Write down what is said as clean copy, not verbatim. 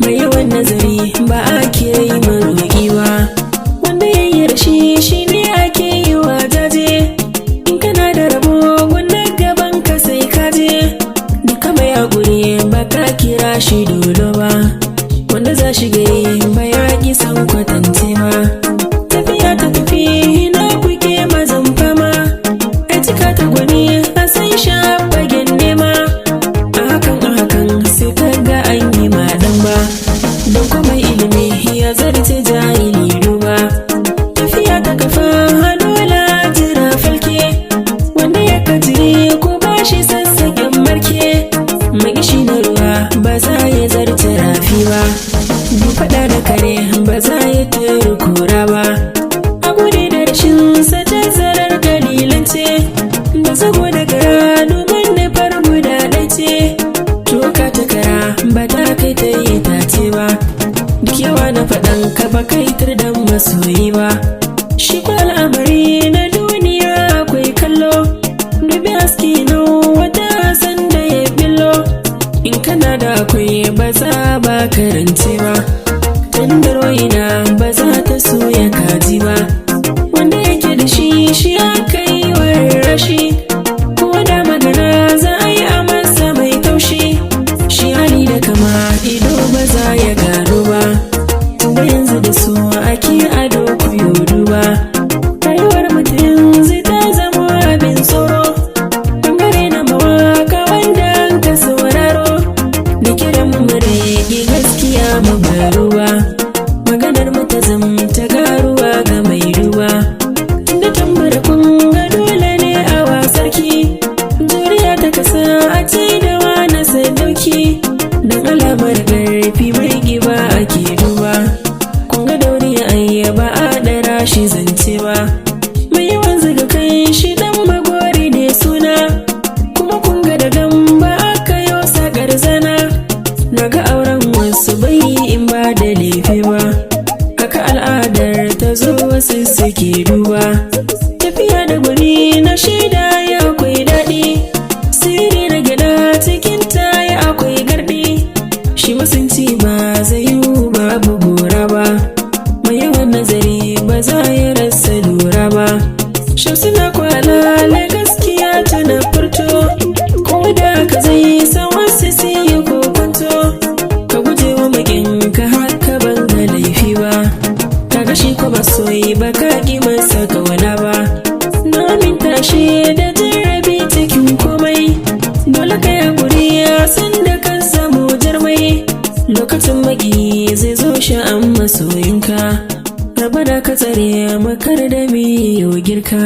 mai yawan nazari ba ake yi maroƙi ba, wanda ya yi rashi shi ne ake yi wa jaje. In kana da rabo wanda gaban ka sai ka je, duka mai haƙuri ba ka kira shi dolo ba, wanda za shi gari ba ya ƙi san kwatance ba. Tafiya ta tafi na kuke mazan fama, a cika ta gwani a san sha fagen nema. A hakan sai ka ga an yi maɗan ba, don kuma ilimi ya zarce jahili duba. Tafiya ta kafa dole jira falke, wanda ya kajiri ko ba shi sassaƙen marke. Magishi na ruwa ba za ya zarce rafi ba, bi faɗa da kare ba za ya turu kura ba. A gudu da rashin sata zarar dalilance, da saboda gara domin nufar guda ɗaice. Toka ta kara ba ta kai ta yi tace ba, duk yawa na faɗan ka ba kai da masoyi ba. Shi kwa al'amari na duniya akwai kallo, dubi haske na wata san da ya billo. In kana da akwai ba za ba karance ba, tandarwai na ba za ta soya kaji ba. Wanda yake da shi aka yi wa rashi, ko da magana za a yi a masa mai taushi. Shi hali da kama ido ba za ya gano ba, da yanzu da su ake ado kuyo duba. Rayuwar mutum zai ta zama abin tsoro, bangare na mawaka wanda ka sauraro. Da kiran mureki gaskiya magaruwa, maganar mata ta garuwa ga mai ruwa. Tunda tambara kun ga dole ne a wasarki, juriya ta kasa a ce da wani sadauki. Don alamar ƙarfi mai giba ake duba, kun ga dauri ayyaba a ɗara shi zance ba. Mai yawan zaga kai shi dan magori ne suna, kuma kun ga da gamba aka yi sakar zana. Na ga auren wasu bai in ba da laifi ba, haka al'adar ta zo wasu suke duba. Tafiya da gwani na shaida ya akwai daɗi, sirri na gida cikin ta ya akwai gardi. Shi masunci ba zai yi babu gora ba, mai yawan nazari ba za ya rasa lura ba. Shamsu na kwalala gaskiya tana furto, ko da ka zai san wasu sai ya kokonto. Ka guje wa maƙinka haka ban ga laifi ba, kaga shi ko ba soyi ba ka ƙi masa kawana ba. Na minta shi da jarabi cikin komai, dole ka yi guri ya san da kan samu jarmai. Lokacin maki zai zo sha'an masoyinka, raba da ka tsare makar da miyo girka.